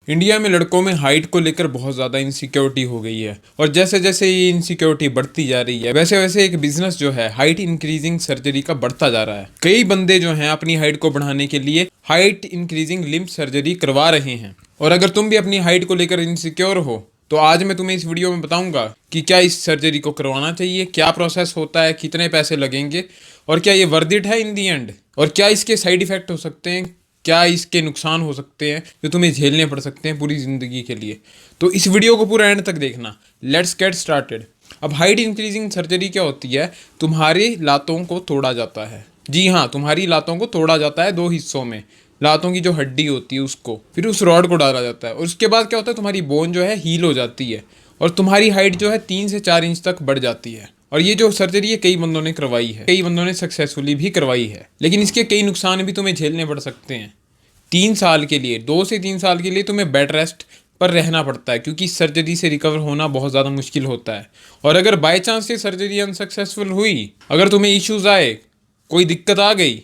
India में लड़कों में हाइट को लेकर बहुत ज़्यादा इनसिक्योरिटी हो गई है और जैसे जैसे ये इनसिक्योरिटी बढ़ती जा रही है वैसे वैसे एक बिजनेस जो है हाइट इंक्रीजिंग सर्जरी का बढ़ता जा रहा है। कई बंदे जो हैं अपनी हाइट को बढ़ाने के लिए हाइट इंक्रीजिंग लिम्फ सर्जरी करवा रहे हैं। और अगर तुम भी अपनी हाइट को लेकर इनसिक्योर हो तो आज मैं तुम्हें इस वीडियो में बताऊंगा कि क्या इस सर्जरी को करवाना चाहिए, क्या प्रोसेस होता है, कितने पैसे लगेंगे और क्या ये वर्थ इट है इन दी एंड, और क्या इसके साइड इफेक्ट हो सकते हैं, क्या इसके नुकसान हो सकते हैं जो तुम्हें झेलने पड़ सकते हैं पूरी ज़िंदगी के लिए। तो इस वीडियो को पूरा एंड तक देखना। Let's get started. अब हाइट इंक्रीजिंग सर्जरी क्या होती है? तुम्हारी लातों को तोड़ा जाता है। जी हाँ, तुम्हारी लातों को तोड़ा जाता है दो हिस्सों में। लातों की जो हड्डी होती है उसको, फिर उस रॉड को डाला जाता है और उसके बाद क्या होता है, तुम्हारी बोन जो है हील हो जाती है और तुम्हारी हाइट जो है 3 से 4 इंच तक बढ़ जाती है। और ये जो सर्जरी है कई बंदों ने करवाई है, कई बंदों ने सक्सेसफुली भी करवाई है, लेकिन इसके कई नुकसान भी तुम्हें झेलने पड़ सकते हैं। 3 साल के लिए, 2 से 3 साल के लिए तुम्हें बेड रेस्ट पर रहना पड़ता है क्योंकि सर्जरी से रिकवर होना बहुत ज़्यादा मुश्किल होता है। और अगर बाई चांस से सर्जरी अनसक्सेसफुल हुई, अगर तुम्हें इश्यूज आए, कोई दिक्कत आ गई,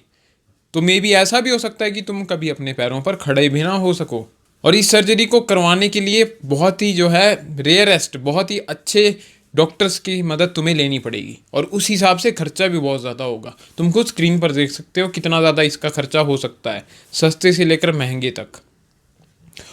तो मे बी ऐसा भी हो सकता है कि तुम कभी अपने पैरों पर खड़े भी ना हो सको। और इस सर्जरी को करवाने के लिए बहुत ही जो है रेयरेस्ट, बहुत ही अच्छे डॉक्टर्स की मदद तुम्हें लेनी पड़ेगी और उस हिसाब से खर्चा भी बहुत ज़्यादा होगा। तुम खुद स्क्रीन पर देख सकते हो कितना ज़्यादा इसका खर्चा हो सकता है, सस्ते से लेकर महंगे तक।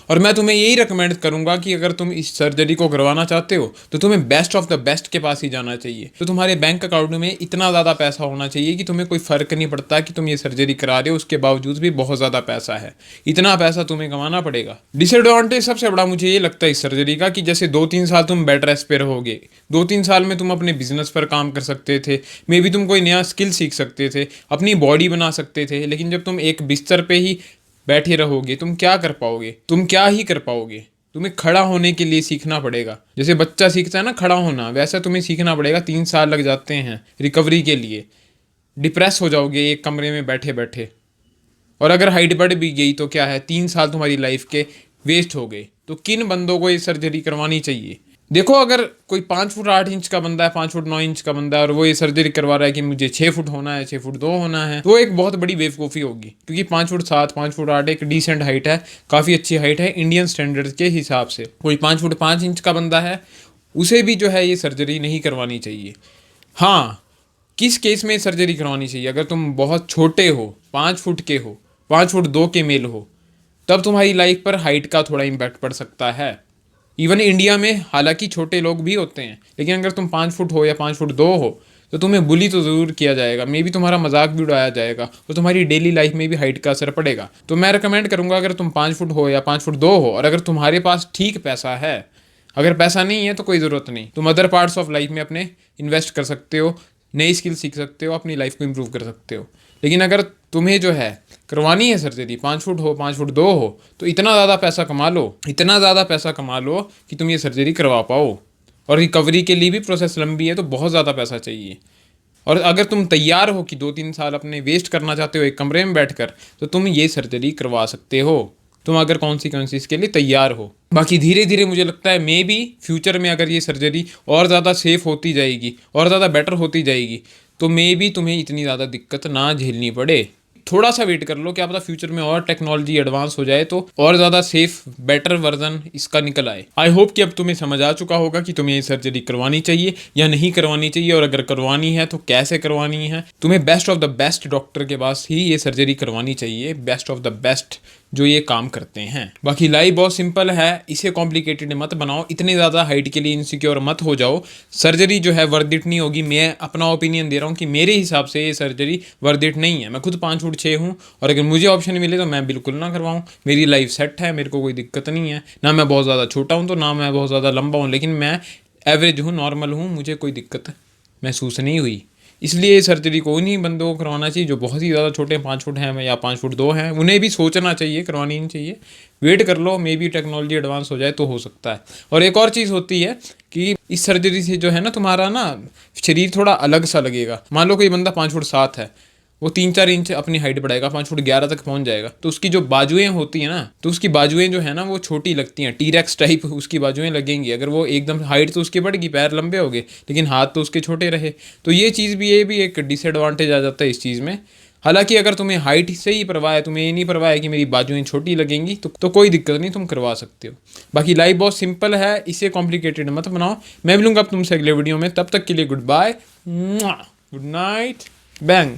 और मैं तुम्हें यही रिकमेंड करूंगा कि अगर तुम इस सर्जरी को करवाना चाहते हो तो तुम्हें बेस्ट ऑफ द बेस्ट के पास ही जाना चाहिए। तो तुम्हारे बैंक अकाउंट में इतना ज़्यादा पैसा होना चाहिए कि तुम्हें कोई फ़र्क नहीं पड़ता कि तुम ये सर्जरी करा रहे हो, उसके बावजूद भी बहुत ज़्यादा पैसा है, इतना पैसा तुम्हें कमाना पड़ेगा। डिसएडवांटेज सबसे बड़ा मुझे ये लगता है इस सर्जरी का कि जैसे 2-3 साल तुम बेड रेस्ट पे रहोगे, 2-3 साल में तुम अपने बिजनेस पर काम कर सकते थे, मे बी तुम कोई नया स्किल सीख सकते थे, अपनी बॉडी बना सकते थे, लेकिन जब तुम एक बिस्तर पे ही बैठे रहोगे तुम क्या कर पाओगे? तुम क्या ही कर पाओगे? तुम्हें खड़ा होने के लिए सीखना पड़ेगा। जैसे बच्चा सीखता है ना खड़ा होना, वैसा तुम्हें सीखना पड़ेगा। 3 साल लग जाते हैं रिकवरी के लिए। डिप्रेस हो जाओगे एक कमरे में बैठे बैठे। और अगर हाइट बढ़ भी गई तो क्या है, 3 साल तुम्हारी लाइफ के वेस्ट हो गए। तो किन बंदों को ये सर्जरी करवानी चाहिए? देखो, अगर कोई 5 फुट 8 इंच का बंदा है, 5 फुट 9 इंच का बंदा है और वो ये सर्जरी करवा रहा है कि मुझे 6 फुट होना है, 6 फुट 2 होना है, तो वो एक बहुत बड़ी बेवकूफ़ी होगी क्योंकि 5 फुट 7, 5 फुट 8 एक डिसेंट हाइट है, काफ़ी अच्छी हाइट है इंडियन स्टैंडर्ड के हिसाब से। कोई 5 फुट 5 इंच का बंदा है, उसे भी जो है ये सर्जरी नहीं करवानी चाहिए। हाँ, किस केस में सर्जरी करवानी चाहिए? अगर तुम बहुत छोटे हो, 5 फुट के हो, 5 फुट 2 के मेल हो, तब तुम्हारी लाइफ पर हाइट का थोड़ा इम्पैक्ट पड़ सकता है। इवन इंडिया में हालांकि छोटे लोग भी होते हैं, लेकिन अगर तुम 5 फुट हो या 5 फुट 2 हो तो तुम्हें बुली तो ज़रूर किया जाएगा, मे बी तुम्हारा मजाक भी उड़ाया जाएगा और तुम्हारी डेली लाइफ में भी हाइट का असर पड़ेगा। तो मैं रिकमेंड करूंगा, अगर तुम 5 फुट हो या 5 फुट 2 हो और अगर तुम्हारे पास ठीक पैसा है, अगर पैसा नहीं है तो कोई ज़रूरत नहीं, तुम अदर पार्ट्स ऑफ लाइफ में अपने इन्वेस्ट कर सकते हो, नई स्किल सीख सकते हो, अपनी लाइफ को इम्प्रूव कर सकते हो। लेकिन अगर तुम्हें जो है करवानी है सर्जरी, 5 फुट हो 5 फुट 2 हो, तो इतना ज़्यादा पैसा कमा लो, इतना ज़्यादा पैसा कमा लो कि तुम ये सर्जरी करवा पाओ। और रिकवरी के लिए भी प्रोसेस लंबी है तो बहुत ज़्यादा पैसा चाहिए। और अगर तुम तैयार हो कि 2-3 साल अपने वेस्ट करना चाहते हो एक कमरे में बैठकर, तो तुम ये सर्जरी करवा सकते हो, तुम अगर कॉन्सिक्वेंसेस के लिए तैयार हो। बाकी धीरे धीरे मुझे लगता है मे बी फ्यूचर में अगर ये सर्जरी और ज़्यादा सेफ होती जाएगी और ज़्यादा बेटर होती जाएगी तो मे बी तुम्हें इतनी ज़्यादा दिक्कत ना झेलनी पड़े। थोड़ा सा वेट कर लो, क्या पता फ्यूचर में और टेक्नोलॉजी एडवांस हो जाए तो और ज़्यादा सेफ बेटर वर्जन इसका निकल आए। आई होप कि अब तुम्हें समझ आ चुका होगा कि तुम्हें ये सर्जरी करवानी चाहिए या नहीं करवानी चाहिए, और अगर करवानी है तो कैसे करवानी है। तुम्हें best of the best doctor के पास ही ये सर्जरी करवानी चाहिए, बेस्ट ऑफ द बेस्ट जो ये काम करते हैं। बाकी लाइफ बहुत सिंपल है, इसे कॉम्प्लिकेटेड मत बनाओ, इतने ज़्यादा हाइट के लिए इनसिक्योर मत हो जाओ। सर्जरी जो है वर्थ इट नहीं होगी। मैं अपना ओपिनियन दे रहा हूँ कि मेरे हिसाब से ये सर्जरी वर्थ इट नहीं है। मैं खुद 5 फुट 6 हूँ और अगर मुझे ऑप्शन मिले तो मैं बिल्कुल ना करवाऊँ। मेरी लाइफ सेट है, मेरे को कोई दिक्कत नहीं है, ना मैं बहुत ज़्यादा छोटा हूँ तो ना मैं बहुत ज़्यादा लंबा हूँ, लेकिन मैं एवरेज हूँ, नॉर्मल हूँ, मुझे कोई दिक्कत महसूस नहीं हुई। इसलिए ये सर्जरी को उन्हीं बंदों को करवाना चाहिए जो बहुत ही ज़्यादा छोटे 5 फुट हैं या 5 फुट 2 हैं, उन्हें भी सोचना चाहिए, करवानी नहीं चाहिए। वेट कर लो, मे बी टेक्नोलॉजी एडवांस हो जाए तो हो सकता है। और एक और चीज़ होती है कि इस सर्जरी से जो है ना तुम्हारा ना शरीर थोड़ा अलग सा लगेगा। मान लो कोई बंदा 5 फुट 7 है, वो 3-4 इंच अपनी हाइट बढ़ाएगा, 5 फुट 11 तक पहुंच जाएगा, तो उसकी जो बाजुएं होती हैं ना, तो उसकी बाजुएं जो है ना वो छोटी लगती हैं, टीरेक्स टाइप उसकी बाजुएं लगेंगी। अगर वो एकदम हाइट तो उसकी बढ़ गई, पैर लंबे हो गए, लेकिन हाथ तो उसके छोटे रहे। तो ये चीज़ भी, ये भी एक डिसएडवांटेज आ जाता है इस चीज़ में। हालांकि अगर तुम्हें हाइट से ही परवाह है, तुम्हें ये नहीं परवाह है कि मेरी बाजुएं छोटी लगेंगी, तो कोई दिक्कत नहीं, तुम करवा सकते हो। बाकी लाइफ बहुत सिंपल है, इसे कॉम्प्लिकेटेड मत बनाओ। मैं मिलूंगा अब तुमसे अगले वीडियो में, तब तक के लिए good bye, good night, bang.